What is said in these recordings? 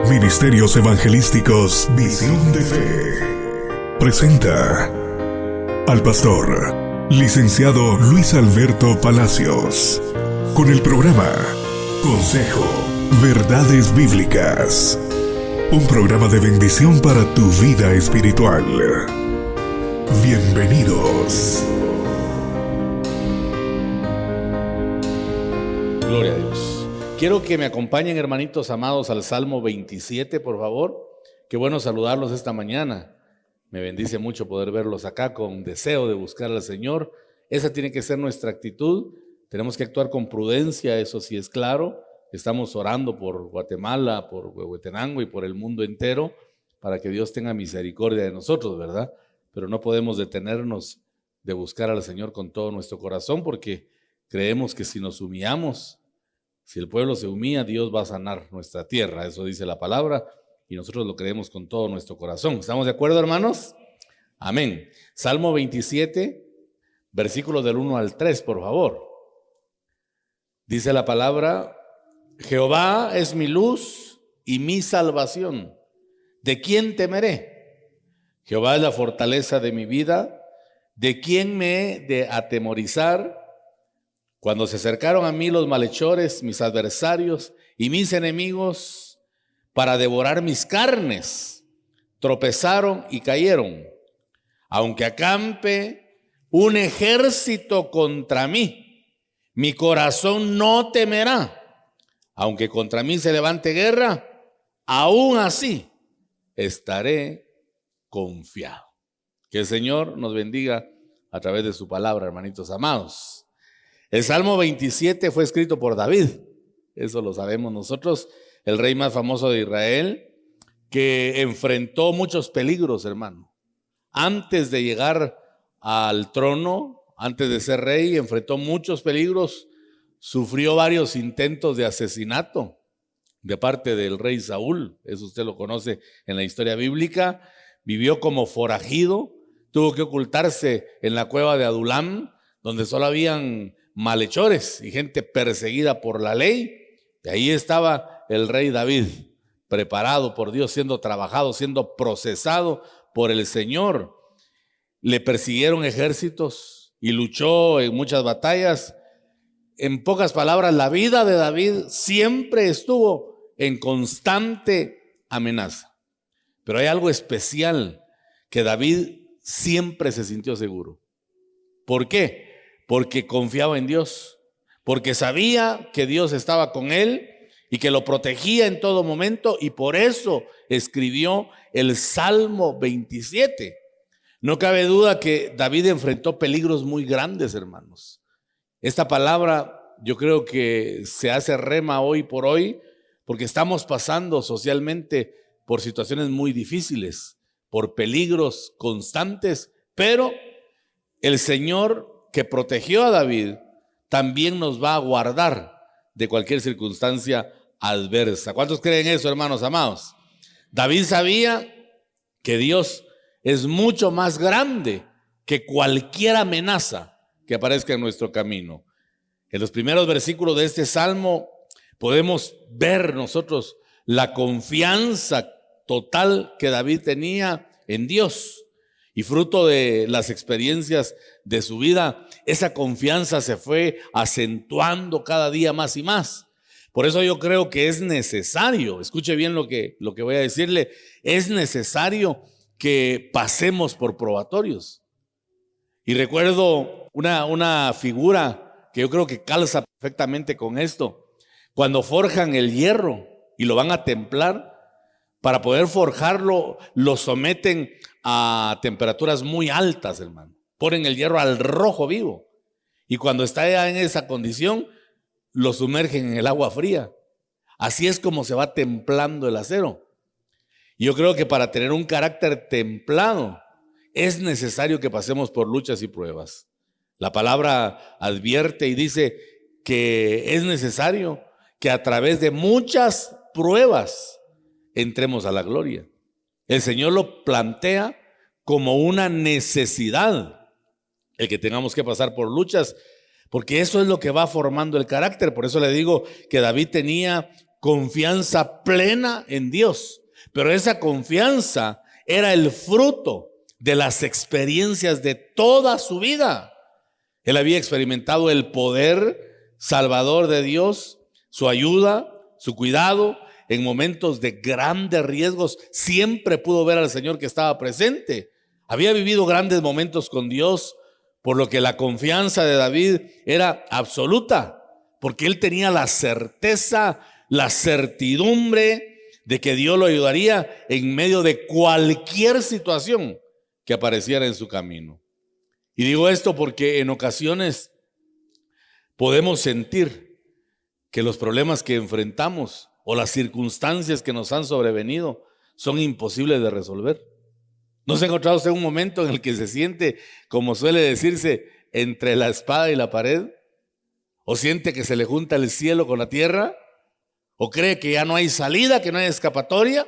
Ministerios Evangelísticos Visión de Fe presenta al pastor licenciado Luis Alberto Palacios con el programa Consejo, Verdades Bíblicas, un programa de bendición para tu vida espiritual. Bienvenidos. Gloria a Dios. Quiero que me acompañen, hermanitos amados, al Salmo 27, por favor. Qué bueno saludarlos esta mañana. Me bendice mucho poder verlos acá con deseo de buscar al Señor. Esa tiene que ser nuestra actitud. Tenemos que actuar con prudencia, eso sí es claro. Estamos orando por Guatemala, por Huehuetenango y por el mundo entero para que Dios tenga misericordia de nosotros, ¿verdad? Pero no podemos detenernos de buscar al Señor con todo nuestro corazón, porque creemos que si nos humillamos, si el pueblo se humilla, Dios va a sanar nuestra tierra. Eso dice la palabra y nosotros lo creemos con todo nuestro corazón. ¿Estamos de acuerdo, hermanos? Amén. Salmo 27, versículos del 1 al 3, por favor. Dice la palabra: Jehová es mi luz y mi salvación. ¿De quién temeré? Jehová es la fortaleza de mi vida. ¿De quién me he de atemorizar? Cuando se acercaron a mí los malhechores, mis adversarios y mis enemigos, para devorar mis carnes, tropezaron y cayeron. Aunque acampe un ejército contra mí, mi corazón no temerá. Aunque contra mí se levante guerra, aún así estaré confiado. Que el Señor nos bendiga a través de su palabra, hermanitos amados. El Salmo 27 fue escrito por David, eso lo sabemos nosotros, el rey más famoso de Israel, que enfrentó muchos peligros, hermano. Antes de llegar al trono, antes de ser rey, enfrentó muchos peligros, sufrió varios intentos de asesinato de parte del rey Saúl, eso usted lo conoce en la historia bíblica. Vivió como forajido, tuvo que ocultarse en la cueva de Adulam, donde solo habían malhechores y gente perseguida por la ley. Y ahí estaba el rey David, preparado por Dios, siendo trabajado, siendo procesado por el Señor. Le persiguieron ejércitos y luchó en muchas batallas. En pocas palabras, la vida de David siempre estuvo en constante amenaza. Pero hay algo especial, que David siempre se sintió seguro. ¿Por qué? Porque confiaba en Dios, porque sabía que Dios estaba con él y que lo protegía en todo momento, y por eso escribió el Salmo 27. No cabe duda que David enfrentó peligros muy grandes, hermanos. Esta palabra yo creo que se hace rema hoy por hoy, porque estamos pasando socialmente por situaciones muy difíciles, por peligros constantes, pero el Señor que protegió a David también nos va a guardar de cualquier circunstancia adversa. ¿Cuántos creen eso, hermanos amados? David sabía que Dios es mucho más grande que cualquier amenaza que aparezca en nuestro camino. En los primeros versículos de este salmo podemos ver nosotros la confianza total que David tenía en Dios. Y fruto de las experiencias de su vida, esa confianza se fue acentuando cada día más y más. Por eso yo creo que es necesario, escuche bien lo que voy a decirle, es necesario que pasemos por probatorios. Y recuerdo una figura que yo creo que calza perfectamente con esto. Cuando forjan el hierro y lo van a templar, para poder forjarlo, lo someten a temperaturas muy altas, hermano. Ponen el hierro al rojo vivo. Y cuando está ya en esa condición, lo sumergen en el agua fría. Así es como se va templando el acero. Y yo creo que para tener un carácter templado, es necesario que pasemos por luchas y pruebas. La palabra advierte y dice que es necesario que a través de muchas pruebas entremos a la gloria. El Señor lo plantea como una necesidad, el que tengamos que pasar por luchas, porque eso es lo que va formando el carácter. Por eso le digo que David tenía confianza plena en Dios. Pero esa confianza era el fruto de las experiencias de toda su vida. Él había experimentado el poder salvador de Dios, su ayuda, su cuidado. En momentos de grandes riesgos siempre pudo ver al Señor que estaba presente. Había vivido grandes momentos con Dios, por lo que la confianza de David era absoluta, porque él tenía la certeza, la certidumbre de que Dios lo ayudaría en medio de cualquier situación que apareciera en su camino. Y digo esto porque en ocasiones podemos sentir que los problemas que enfrentamos o las circunstancias que nos han sobrevenido son imposibles de resolver. ¿No se ha encontrado usted un momento en el que se siente, como suele decirse, entre la espada y la pared? ¿O siente que se le junta el cielo con la tierra? ¿O cree que ya no hay salida, que no hay escapatoria?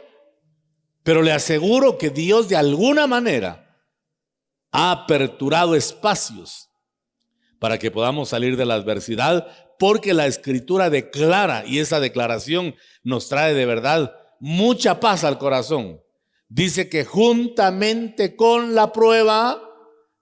Pero le aseguro que Dios de alguna manera ha aperturado espacios para que podamos salir de la adversidad, porque la Escritura declara, y esa declaración nos trae de verdad mucha paz al corazón. Dice que juntamente con la prueba,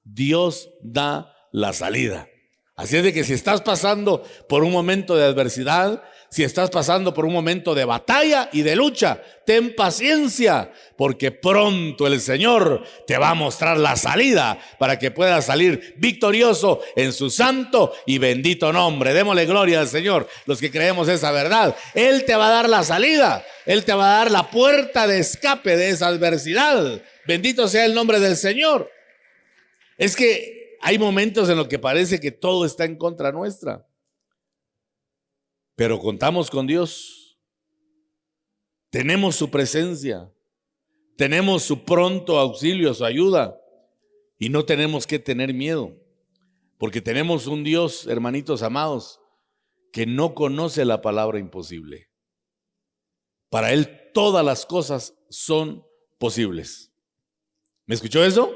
Dios da la salida. Así es de que si estás pasando por un momento de adversidad, si estás pasando por un momento de batalla y de lucha, ten paciencia, porque pronto el Señor te va a mostrar la salida para que puedas salir victorioso en su santo y bendito nombre. Démosle gloria al Señor, los que creemos esa verdad. Él te va a dar la salida, Él te va a dar la puerta de escape de esa adversidad. Bendito sea el nombre del Señor. Es que hay momentos en los que parece que todo está en contra nuestra. Pero contamos con Dios, tenemos su presencia, tenemos su pronto auxilio, su ayuda, y no tenemos que tener miedo, porque tenemos un Dios, hermanitos amados, que no conoce la palabra imposible. Para Él todas las cosas son posibles. ¿Me escuchó eso?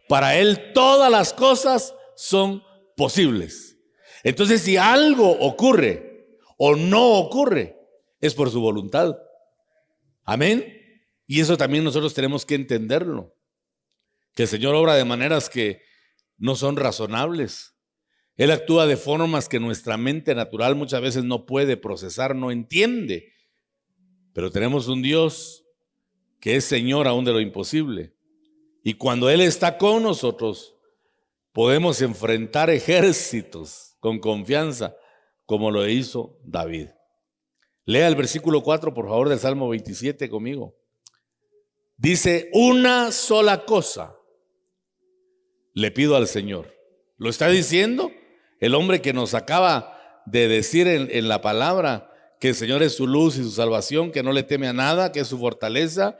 Para Él todas las cosas son posibles. Entonces, si algo ocurre o no ocurre, es por su voluntad. Amén. Y eso también nosotros tenemos que entenderlo, que el Señor obra de maneras que no son razonables. Él actúa de formas que nuestra mente natural muchas veces no puede procesar, no entiende. Pero tenemos un Dios que es Señor aún de lo imposible. Y cuando Él está con nosotros, podemos enfrentar ejércitos con confianza, como lo hizo David. Lea el versículo 4, por favor, del Salmo 27 conmigo. Dice: una sola cosa le pido al Señor. Lo está diciendo el hombre que nos acaba de decir en la palabra que el Señor es su luz y su salvación, que no le teme a nada, que es su fortaleza,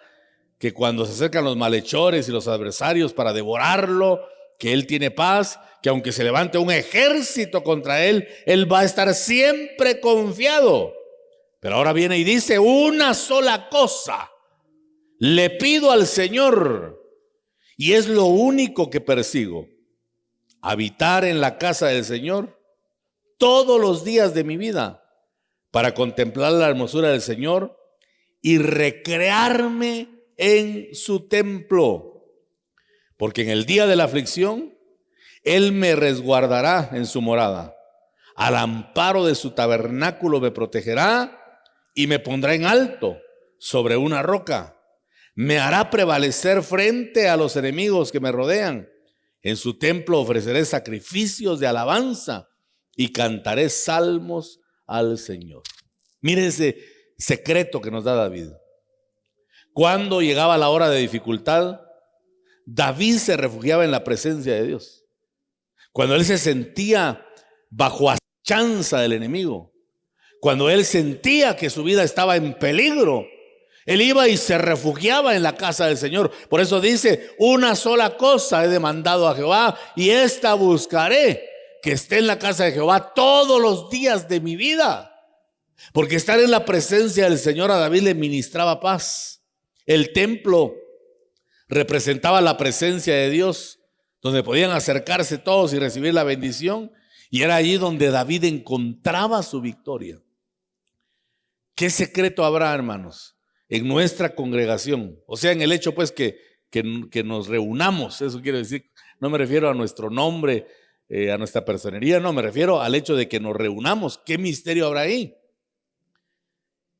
que cuando se acercan los malhechores y los adversarios para devorarlo, que Él tiene paz, que aunque se levante un ejército contra Él, Él va a estar siempre confiado. Pero ahora viene y dice: una sola cosa le pido al Señor, y es lo único que persigo: habitar en la casa del Señor todos los días de mi vida, para contemplar la hermosura del Señor y recrearme en su templo. Porque en el día de la aflicción, Él me resguardará en su morada. Al amparo de su tabernáculo me protegerá y me pondrá en alto sobre una roca. Me hará prevalecer frente a los enemigos que me rodean. En su templo ofreceré sacrificios de alabanza y cantaré salmos al Señor. Mire ese secreto que nos da David. Cuando llegaba la hora de dificultad, David se refugiaba en la presencia de Dios. Cuando él se sentía bajo acechanza del enemigo, cuando él sentía que su vida estaba en peligro, él iba y se refugiaba en la casa del Señor. Por eso dice: una sola cosa he demandado a Jehová, y esta buscaré, que esté en la casa de Jehová todos los días de mi vida. Porque estar en la presencia del Señor a David le ministraba paz. El templo representaba la presencia de Dios, donde podían acercarse todos y recibir la bendición, y era allí donde David encontraba su victoria. ¿Qué secreto habrá, hermanos, en nuestra congregación? O sea, en el hecho pues que nos reunamos, eso quiero decir, no me refiero a nuestro nombre, a nuestra personería, no, me refiero al hecho de que nos reunamos. ¿Qué misterio habrá ahí?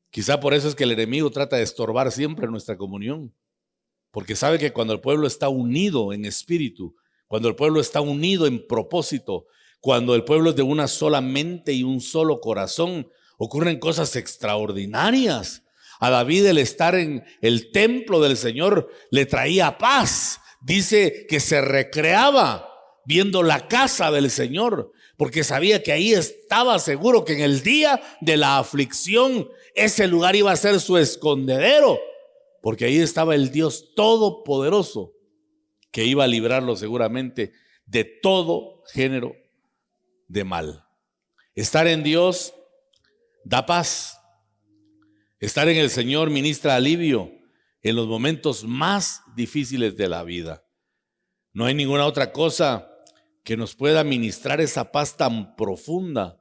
Quizá por eso es que el enemigo trata de estorbar siempre nuestra comunión, porque sabe que cuando el pueblo está unido en espíritu, cuando el pueblo está unido en propósito, cuando el pueblo es de una sola mente y un solo corazón, ocurren cosas extraordinarias. A David el estar en el templo del Señor le traía paz. Dice que se recreaba viendo la casa del Señor, porque sabía que ahí estaba seguro que en el día de la aflicción ese lugar iba a ser su escondedero, porque ahí estaba el Dios todopoderoso que iba a librarlo seguramente de todo género de mal. Estar en Dios da paz. Estar en el Señor ministra alivio en los momentos más difíciles de la vida. No hay ninguna otra cosa que nos pueda ministrar esa paz tan profunda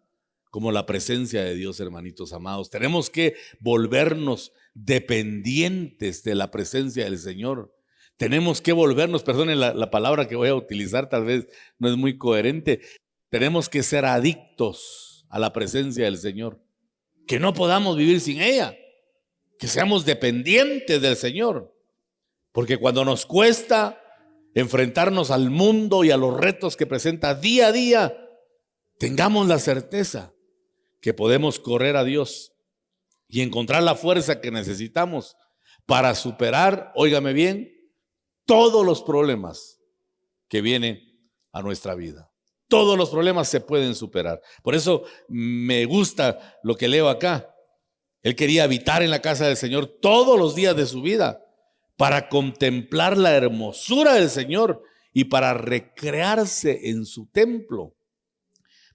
como la presencia de Dios, hermanitos amados. Tenemos que volvernos dependientes de la presencia del Señor. Tenemos que volvernos, perdonen la palabra que voy a utilizar, tal vez no es muy coherente. Tenemos que ser adictos a la presencia del Señor. Que no podamos vivir sin ella. Que seamos dependientes del Señor. Porque cuando nos cuesta enfrentarnos al mundo y a los retos que presenta día a día, tengamos la certeza que podemos correr a Dios y encontrar la fuerza que necesitamos para superar, óigame bien, todos los problemas que vienen a nuestra vida. Todos los problemas se pueden superar. Por eso me gusta lo que leo acá. Él quería habitar en la casa del Señor todos los días de su vida para contemplar la hermosura del Señor y para recrearse en su templo.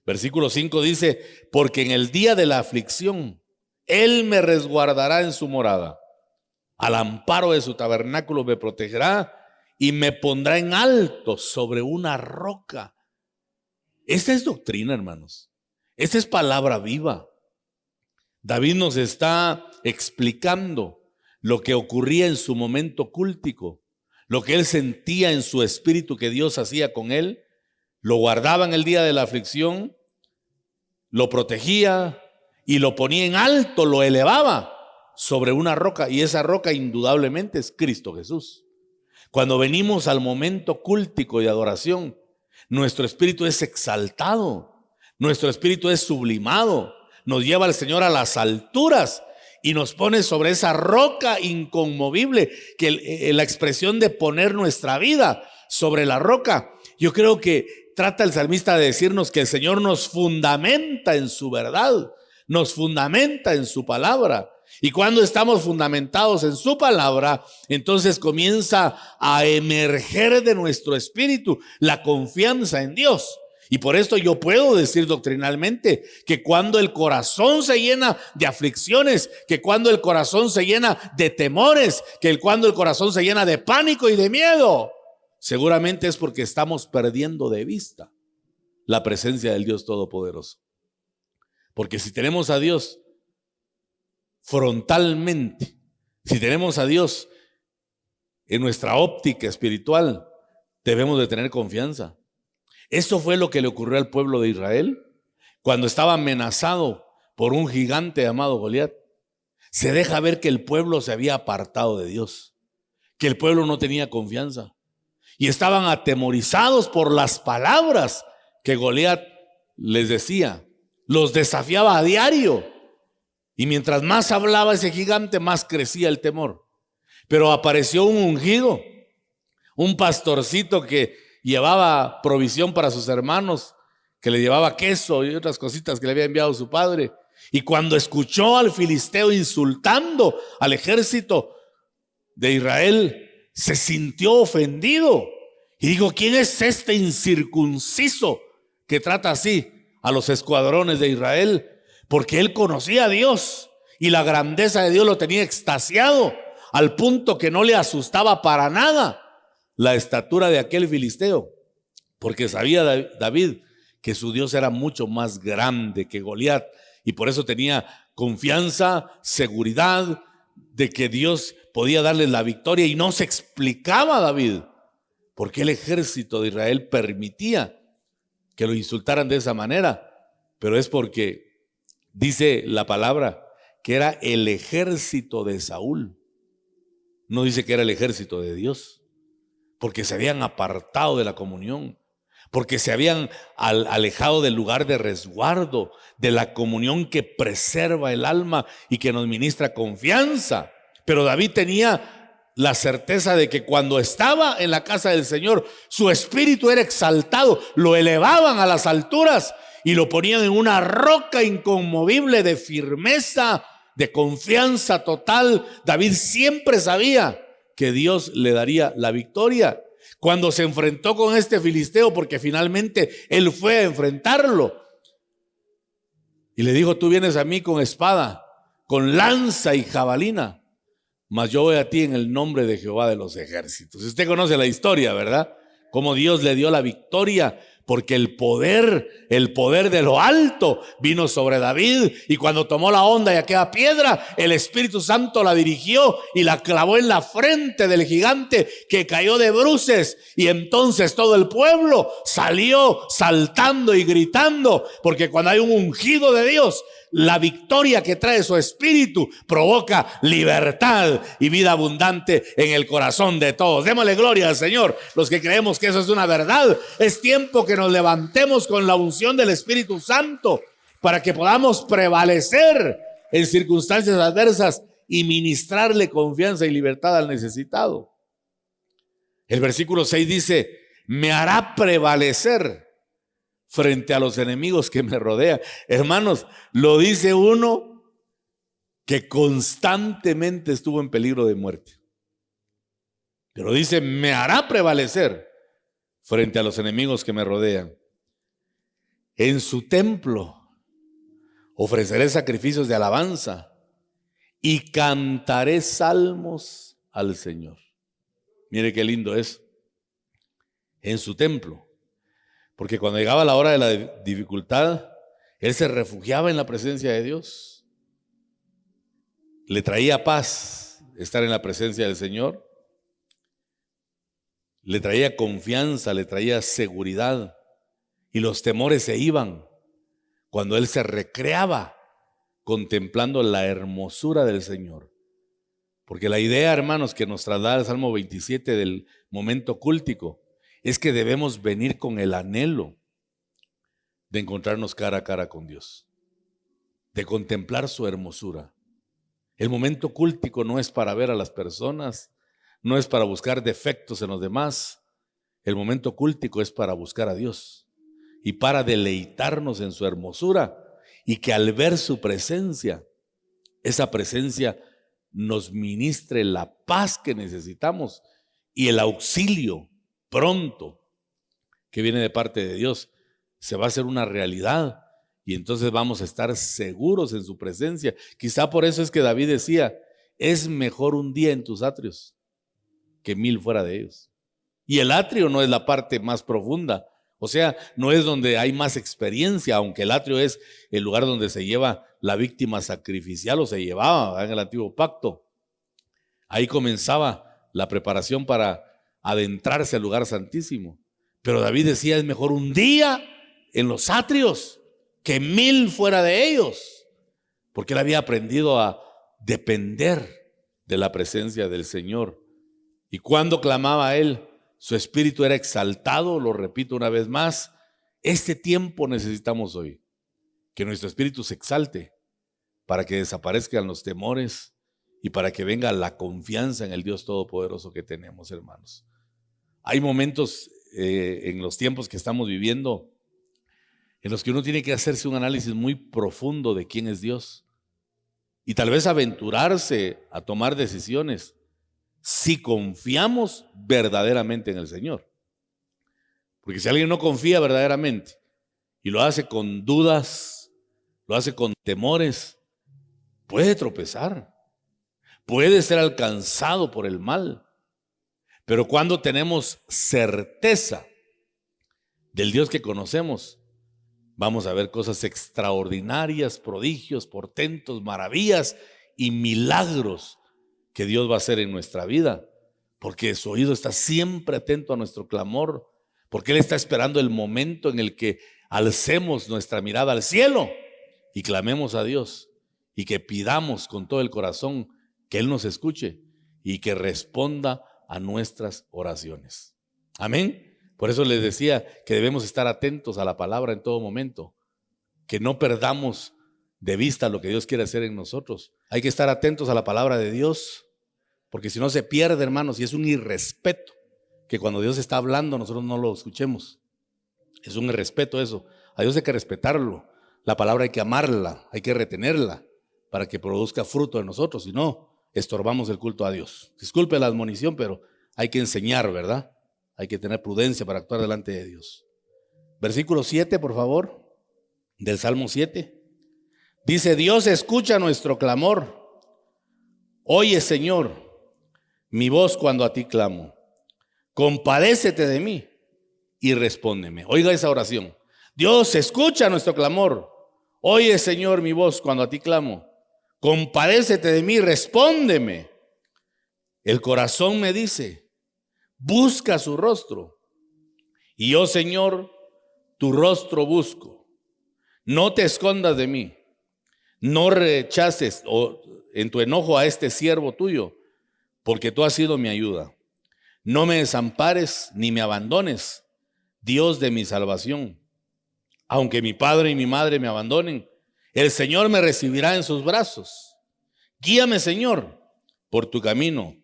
Versículo 5 dice, porque en el día de la aflicción, Él me resguardará en su morada. Al amparo de su tabernáculo me protegerá y me pondrá en alto sobre una roca. Esta es doctrina, hermanos. Esta es palabra viva. David nos está explicando lo que ocurría en su momento cúltico, lo que él sentía en su espíritu que Dios hacía con él. Lo guardaba en el día de la aflicción, lo protegía y lo ponía en alto, lo elevaba sobre una roca, y esa roca indudablemente es Cristo Jesús. Cuando venimos al momento cúltico de adoración, nuestro espíritu es exaltado, nuestro espíritu es sublimado, nos lleva el Señor a las alturas y nos pone sobre esa roca inconmovible, que la expresión de poner nuestra vida sobre la roca, yo creo que trata el salmista de decirnos que el Señor nos fundamenta en su verdad, nos fundamenta en su palabra. Y cuando estamos fundamentados en su palabra, entonces comienza a emerger de nuestro espíritu la confianza en Dios. Y por esto yo puedo decir doctrinalmente que cuando el corazón se llena de aflicciones, que cuando el corazón se llena de temores, cuando el corazón se llena de pánico y de miedo, seguramente es porque estamos perdiendo de vista la presencia del Dios Todopoderoso. Porque si tenemos a Dios frontalmente, si tenemos a Dios en nuestra óptica espiritual, debemos de tener confianza. Esto fue lo que le ocurrió al pueblo de Israel cuando estaba amenazado por un gigante llamado Goliat. Se deja ver que el pueblo se había apartado de Dios, que el pueblo no tenía confianza y estaban atemorizados por las palabras que Goliat les decía. Los desafiaba a diario y mientras más hablaba ese gigante, más crecía el temor. Pero apareció un ungido, un pastorcito que llevaba provisión para sus hermanos, que le llevaba queso y otras cositas que le había enviado su padre. Y cuando escuchó al filisteo insultando al ejército de Israel, se sintió ofendido y dijo: ¿quién es este incircunciso que trata así a los escuadrones de Israel? Porque él conocía a Dios y la grandeza de Dios lo tenía extasiado al punto que no le asustaba para nada la estatura de aquel filisteo, porque sabía David que su Dios era mucho más grande que Goliat y por eso tenía confianza, seguridad de que Dios podía darles la victoria, y no se explicaba a David por qué el ejército de Israel permitía que lo insultaran de esa manera, pero es porque dice la palabra que era el ejército de Saúl, no dice que era el ejército de Dios, porque se habían apartado de la comunión, porque se habían alejado del lugar de resguardo, de la comunión que preserva el alma y que nos ministra confianza. Pero David tenía la certeza de que cuando estaba en la casa del Señor, su espíritu era exaltado, lo elevaban a las alturas y lo ponían en una roca inconmovible de firmeza, de confianza total. David siempre sabía que Dios le daría la victoria. Cuando se enfrentó con este filisteo, porque finalmente él fue a enfrentarlo, y le dijo: tú vienes a mí con espada, con lanza y jabalina, mas yo voy a ti en el nombre de Jehová de los ejércitos. Usted conoce la historia, ¿verdad? Cómo Dios le dio la victoria, porque el poder de lo alto vino sobre David, y cuando tomó la onda y aquella piedra, el Espíritu Santo la dirigió y la clavó en la frente del gigante, que cayó de bruces, y entonces todo el pueblo salió saltando y gritando, porque cuando hay un ungido de Dios, la victoria que trae su espíritu provoca libertad y vida abundante en el corazón de todos. Démosle gloria al Señor, los que creemos que eso es una verdad. Es tiempo que nos levantemos con la unción del Espíritu Santo para que podamos prevalecer en circunstancias adversas y ministrarle confianza y libertad al necesitado. El versículo 6 dice: me hará prevalecer frente a los enemigos que me rodean. Hermanos, lo dice uno que constantemente estuvo en peligro de muerte, pero dice: me hará prevalecer frente a los enemigos que me rodean. En su templo ofreceré sacrificios de alabanza y cantaré salmos al Señor. Mire qué lindo es. En su templo. Porque cuando llegaba la hora de la dificultad, él se refugiaba en la presencia de Dios. Le traía paz estar en la presencia del Señor. Le traía confianza, le traía seguridad. Y los temores se iban cuando él se recreaba contemplando la hermosura del Señor. Porque la idea, hermanos, que nos traslada el Salmo 27 del momento cúltico, es que debemos venir con el anhelo de encontrarnos cara a cara con Dios, de contemplar su hermosura. El momento cúltico no es para ver a las personas, no es para buscar defectos en los demás. El momento cúltico es para buscar a Dios y para deleitarnos en su hermosura, y que al ver su presencia, esa presencia nos ministre la paz que necesitamos y el auxilio pronto que viene de parte de Dios se va a hacer una realidad, y entonces vamos a estar seguros en su presencia. Quizá por eso es que David decía: es mejor un día en tus atrios que 1000 fuera de ellos. Y el atrio no es la parte más profunda, o sea, no es donde hay más experiencia, aunque el atrio es el lugar donde se lleva la víctima sacrificial, o se llevaba en el antiguo pacto. Ahí comenzaba la preparación para adentrarse al lugar santísimo. Pero David decía: es mejor un día en los atrios que 1000 fuera de ellos, porque él había aprendido a depender de la presencia del Señor. Y cuando clamaba a él, su espíritu era exaltado. Lo repito una vez más, este tiempo necesitamos hoy que nuestro espíritu se exalte para que desaparezcan los temores y para que venga la confianza en el Dios Todopoderoso que tenemos, hermanos. Hay momentos en los tiempos que estamos viviendo en los que uno tiene que hacerse un análisis muy profundo de quién es Dios, y tal vez aventurarse a tomar decisiones si confiamos verdaderamente en el Señor. Porque si alguien no confía verdaderamente y lo hace con dudas, lo hace con temores, puede tropezar, puede ser alcanzado por el mal. Pero cuando tenemos certeza del Dios que conocemos, Vamos a ver cosas extraordinarias, prodigios, portentos, maravillas y milagros que Dios va a hacer en nuestra vida, porque su oído está siempre atento a nuestro clamor, porque Él está esperando el momento en el que alcemos nuestra mirada al cielo y clamemos a Dios y que pidamos con todo el corazón que Él nos escuche y que responda a nuestras oraciones. Amén. Por eso les decía que debemos estar atentos a la palabra en todo momento, que no perdamos de vista lo que Dios quiere hacer en nosotros. Hay que estar atentos a la palabra de Dios, porque si no se pierde, hermanos, y es un irrespeto que cuando Dios está hablando nosotros no lo escuchemos. Es un irrespeto eso. A Dios hay que respetarlo. La palabra hay que amarla, hay que retenerla para que produzca fruto en nosotros, si no, estorbamos el culto a Dios. Disculpe la admonición, pero hay que enseñar, ¿verdad? Hay que tener prudencia para actuar delante de Dios. Versículo 7, por favor, del Salmo 7. Dice: Dios escucha nuestro clamor. Oye, Señor, mi voz cuando a ti clamo. Compadécete de mí y respóndeme. Oiga esa oración. Dios escucha nuestro clamor. Oye, Señor, mi voz cuando a ti clamo. Compadécete de mí, respóndeme. El corazón me dice: busca su rostro. Y yo, Señor, tu rostro busco. No te escondas de mí. No rechaces en tu enojo a este siervo tuyo, porque tú has sido mi ayuda. No me desampares ni me abandones, Dios de mi salvación. Aunque mi padre y mi madre me abandonen, el Señor me recibirá en sus brazos. Guíame, Señor, por tu camino.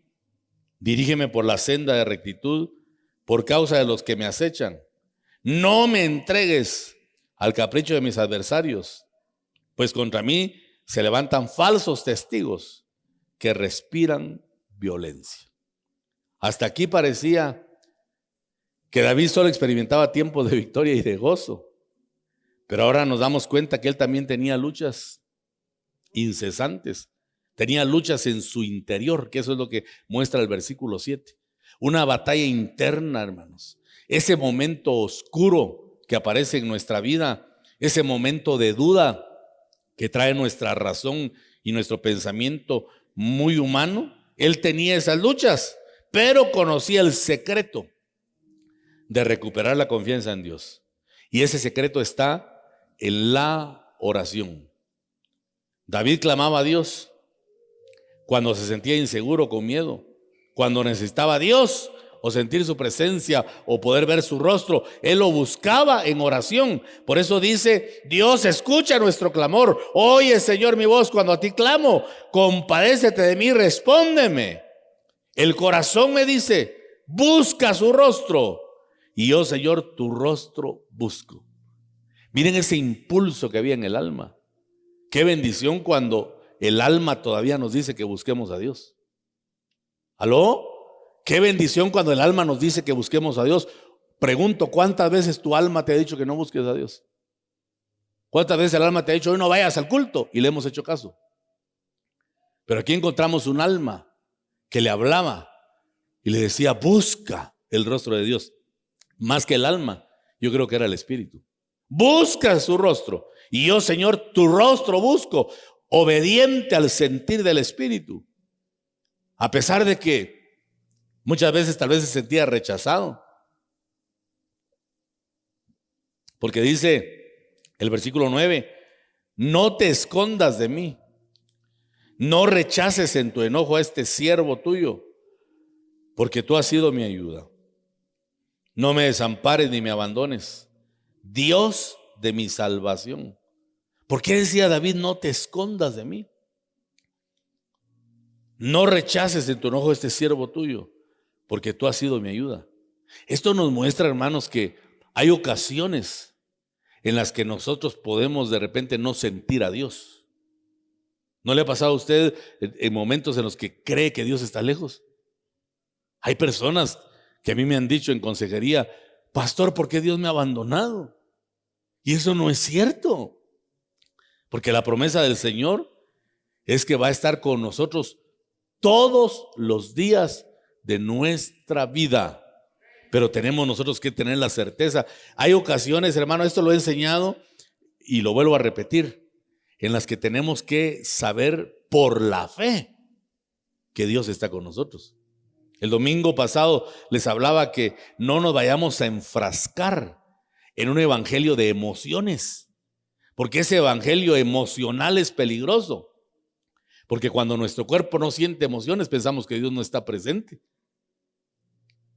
Dirígeme por la senda de rectitud, por causa de los que me acechan. No me entregues al capricho de mis adversarios, pues contra mí se levantan falsos testigos que respiran violencia. Hasta aquí parecía que David solo experimentaba tiempos de victoria y de gozo, pero ahora nos damos cuenta que él también tenía luchas incesantes. Tenía luchas en su interior, que eso es lo que muestra el versículo 7. Una batalla interna, hermanos. Ese momento oscuro que aparece en nuestra vida, ese momento de duda que trae nuestra razón y nuestro pensamiento muy humano. Él tenía esas luchas, pero conocía el secreto de recuperar la confianza en Dios. Y ese secreto está en la oración. David clamaba a Dios cuando se sentía inseguro, con miedo, cuando necesitaba a Dios o sentir su presencia o poder ver su rostro. Él lo buscaba en oración. Por eso dice: Dios escucha nuestro clamor. Oye, Señor, mi voz cuando a ti clamo. Compadécete de mí, respóndeme. El corazón me dice: busca su rostro. Y yo, Señor, tu rostro busco. Miren ese impulso que había en el alma. Qué bendición cuando el alma todavía nos dice que busquemos a Dios. ¿Aló? Qué bendición cuando el alma nos dice que busquemos a Dios. Pregunto, ¿cuántas veces tu alma te ha dicho que no busques a Dios? ¿Cuántas veces el alma te ha dicho: hoy no vayas al culto? Y le hemos hecho caso. Pero aquí encontramos un alma que le hablaba y le decía: busca el rostro de Dios. Más que el alma, yo creo que era el espíritu. Busca su rostro. Y yo, Señor, tu rostro busco, obediente al sentir del espíritu. A pesar de que muchas veces tal vez se sentía rechazado. Porque dice el versículo 9: no te escondas de mí. No rechaces en tu enojo a este siervo tuyo, porque tú has sido mi ayuda. No me desampares ni me abandones, Dios de mi salvación. ¿Por qué decía David: no te escondas de mí? No rechaces en tu enojo a este siervo tuyo, porque tú has sido mi ayuda. Esto nos muestra, hermanos, que hay ocasiones en las que nosotros podemos de repente no sentir a Dios. ¿No le ha pasado a usted en momentos en los que cree que Dios está lejos? Hay personas que a mí me han dicho en consejería: pastor, ¿por qué Dios me ha abandonado? Y eso no es cierto, porque la promesa del Señor es que va a estar con nosotros todos los días de nuestra vida. Pero tenemos nosotros que tener la certeza. Hay ocasiones, hermano, esto lo he enseñado, y lo vuelvo a repetir, en las que tenemos que saber por la fe que Dios está con nosotros. El domingo pasado les hablaba que no nos vayamos a enfrascar en un evangelio de emociones, porque ese evangelio emocional es peligroso, porque cuando nuestro cuerpo no siente emociones pensamos que Dios no está presente.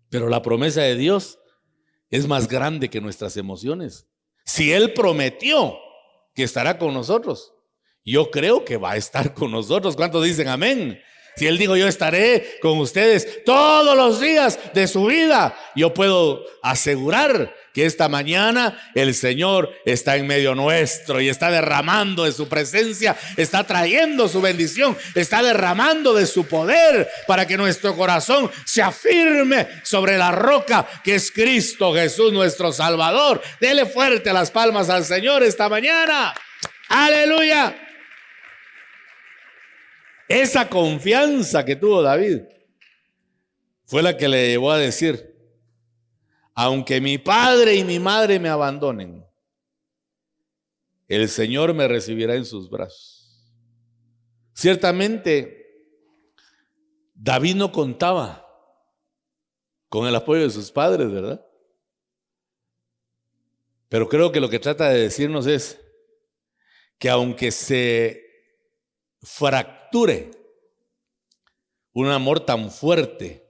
Pero la promesa de Dios es más grande que nuestras emociones. Si Él prometió que estará con nosotros, yo creo que va a estar con nosotros. ¿Cuántos dicen amén? Si Él dijo, yo estaré con ustedes todos los días de su vida, yo puedo asegurar que esta mañana el Señor está en medio nuestro y está derramando de su presencia, está trayendo su bendición, está derramando de su poder para que nuestro corazón se afirme sobre la roca que es Cristo Jesús, nuestro Salvador. Dele fuerte las palmas al Señor esta mañana. ¡Aleluya! Esa confianza que tuvo David fue la que le llevó a decir, aunque mi padre y mi madre me abandonen, el Señor me recibirá en sus brazos. Ciertamente, David no contaba con el apoyo de sus padres, ¿verdad? Pero creo que lo que trata de decirnos es que aunque se fracture un amor tan fuerte,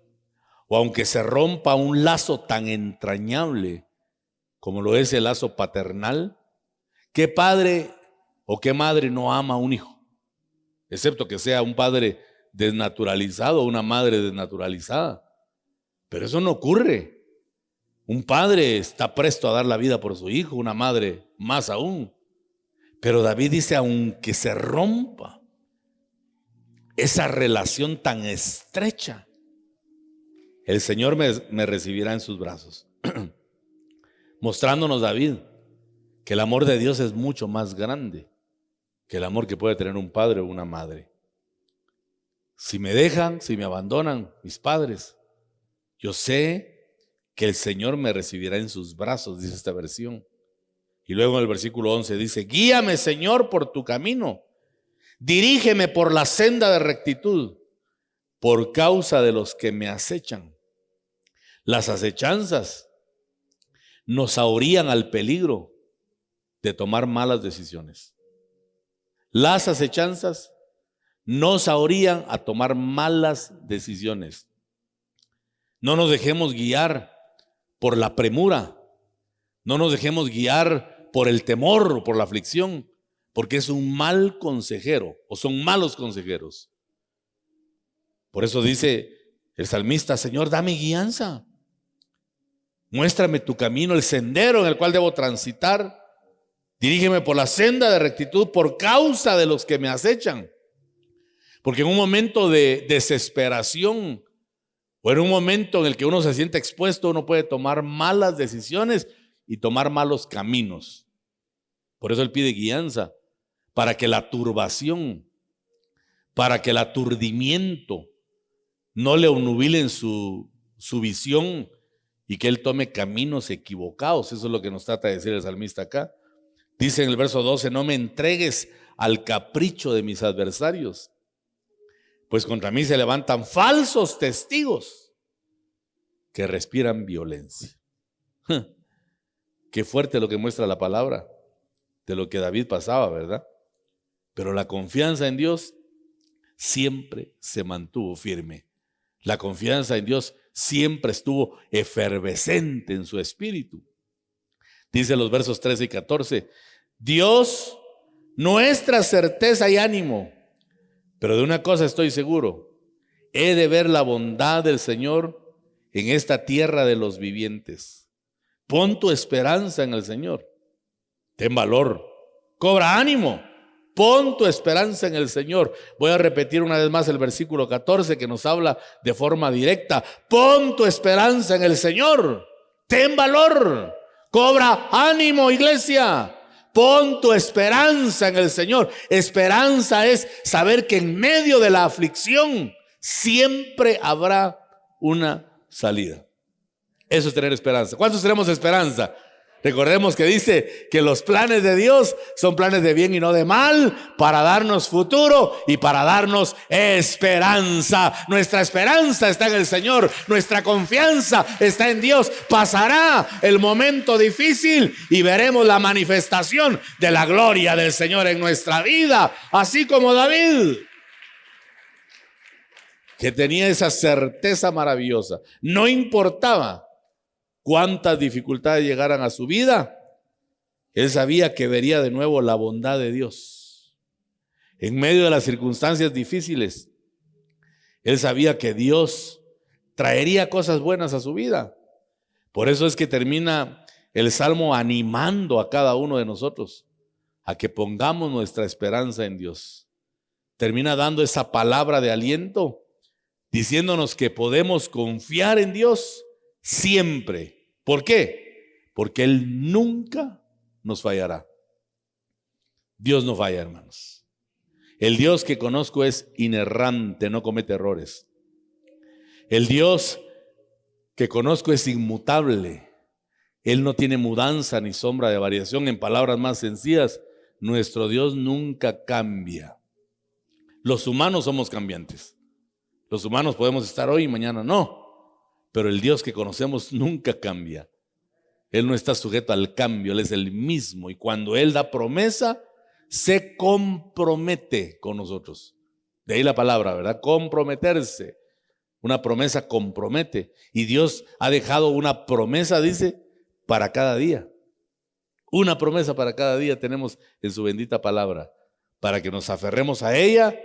o aunque se rompa un lazo tan entrañable como lo es el lazo paternal, ¿qué padre o qué madre no ama a un hijo? Excepto que sea un padre desnaturalizado o una madre desnaturalizada. Pero eso no ocurre. Un padre está presto a dar la vida por su hijo, una madre más aún. Pero David dice, aunque se rompa esa relación tan estrecha, el Señor me recibirá en sus brazos. Mostrándonos David que el amor de Dios es mucho más grande que el amor que puede tener un padre o una madre. Si me dejan, si me abandonan mis padres, yo sé que el Señor me recibirá en sus brazos, dice esta versión. Y luego en el versículo 11 dice, guíame, Señor, por tu camino. Dirígeme por la senda de rectitud, por causa de los que me acechan. Las acechanzas nos ahorían al peligro de tomar malas decisiones. Las acechanzas nos ahorían a tomar malas decisiones. No nos dejemos guiar por la premura. No nos dejemos guiar por el temor o por la aflicción, porque es un mal consejero o son malos consejeros. Por eso dice el salmista, Señor, dame guianza. Muéstrame tu camino, el sendero en el cual debo transitar. Dirígeme por la senda de rectitud por causa de los que me acechan. Porque en un momento de desesperación o en un momento en el que uno se siente expuesto, uno puede tomar malas decisiones y tomar malos caminos. Por eso Él pide guianza, para que la turbación, para que el aturdimiento no le obnubilen su visión y que Él tome caminos equivocados. Eso es lo que nos trata de decir el salmista acá. Dice en el verso 12, no me entregues al capricho de mis adversarios, pues contra mí se levantan falsos testigos que respiran violencia. Qué fuerte lo que muestra la palabra de lo que David pasaba, ¿verdad? Pero la confianza en Dios siempre se mantuvo firme. La confianza en Dios siempre estuvo efervescente en su espíritu. Dice los versos 13 y 14, Dios, nuestra certeza y ánimo, pero de una cosa estoy seguro, he de ver la bondad del Señor en esta tierra de los vivientes. Pon tu esperanza en el Señor. Ten valor, cobra ánimo, pon tu esperanza en el Señor. Voy a repetir una vez más el versículo 14 que nos habla de forma directa. Pon tu esperanza en el Señor, ten valor, cobra ánimo, iglesia. Pon tu esperanza en el Señor. Esperanza es saber que en medio de la aflicción siempre habrá una salida. Eso es tener esperanza. ¿Cuántos tenemos esperanza? Recordemos que dice que los planes de Dios son planes de bien y no de mal, para darnos futuro y para darnos esperanza. Nuestra esperanza está en el Señor, nuestra confianza está en Dios. Pasará el momento difícil y veremos la manifestación de la gloria del Señor en nuestra vida, así como David, que tenía esa certeza maravillosa. No importaba cuántas dificultades llegaran a su vida, él sabía que vería de nuevo la bondad de Dios. En medio de las circunstancias difíciles, él sabía que Dios traería cosas buenas a su vida. Por eso es que termina el Salmo animando a cada uno de nosotros a que pongamos nuestra esperanza en Dios. Termina dando esa palabra de aliento, diciéndonos que podemos confiar en Dios siempre. ¿Por qué? Porque Él nunca nos fallará. Dios no falla, hermanos. El Dios que conozco es inerrante, no comete errores. El Dios que conozco es inmutable. Él no tiene mudanza ni sombra de variación. En palabras más sencillas, nuestro Dios nunca cambia. Los humanos somos cambiantes. Los humanos podemos estar hoy y mañana no. Pero el Dios que conocemos nunca cambia. Él no está sujeto al cambio, Él es el mismo. Y cuando Él da promesa, se compromete con nosotros. De ahí la palabra, ¿verdad? Comprometerse. Una promesa compromete. Y Dios ha dejado una promesa, dice, para cada día. Una promesa para cada día tenemos en su bendita palabra. Para que nos aferremos a ella,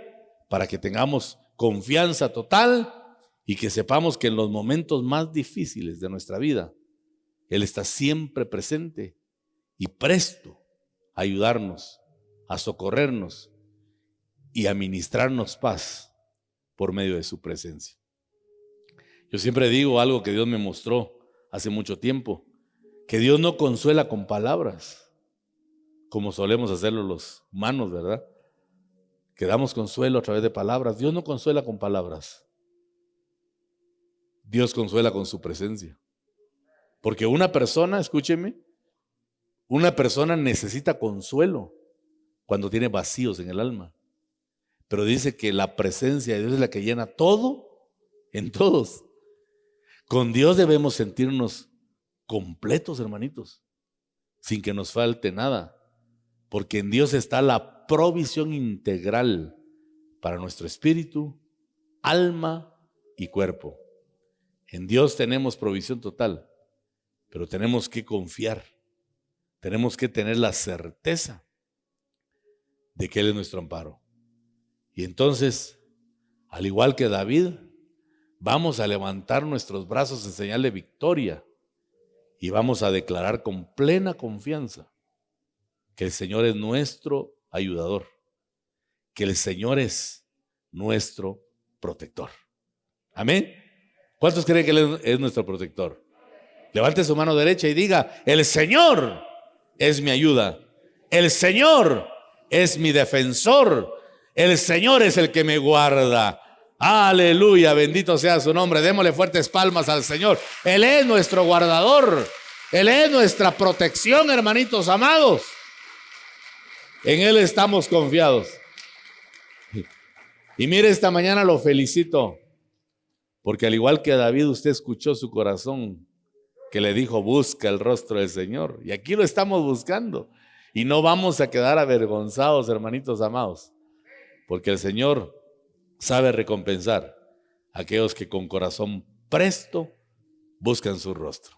para que tengamos confianza total y que sepamos que en los momentos más difíciles de nuestra vida, Él está siempre presente y presto a ayudarnos, a socorrernos y a ministrarnos paz por medio de su presencia. Yo siempre digo algo que Dios me mostró hace mucho tiempo, que Dios no consuela con palabras, como solemos hacerlo los humanos, ¿verdad? Que damos consuelo a través de palabras. Dios no consuela con palabras. Dios consuela con su presencia. Porque una persona, escúcheme, una persona necesita consuelo cuando tiene vacíos en el alma. Pero dice que la presencia de Dios es la que llena todo en todos. Con Dios debemos sentirnos completos, hermanitos, sin que nos falte nada. Porque en Dios está la provisión integral para nuestro espíritu, alma y cuerpo. En Dios tenemos provisión total, pero tenemos que confiar, tenemos que tener la certeza de que Él es nuestro amparo. Y entonces, al igual que David, vamos a levantar nuestros brazos en señal de victoria y vamos a declarar con plena confianza que el Señor es nuestro ayudador, que el Señor es nuestro protector. Amén. ¿Cuántos creen que Él es nuestro protector? Levante su mano derecha y diga: el Señor es mi ayuda, el Señor es mi defensor, el Señor es el que me guarda. Aleluya, bendito sea su nombre. Démosle fuertes palmas al Señor. Él es nuestro guardador, Él es nuestra protección, hermanitos amados. En Él estamos confiados. Y mire, esta mañana lo felicito, porque al igual que David, usted escuchó su corazón que le dijo: busca el rostro del Señor. Y aquí lo estamos buscando. Y no vamos a quedar avergonzados, hermanitos amados, porque el Señor sabe recompensar a aquellos que con corazón presto buscan su rostro.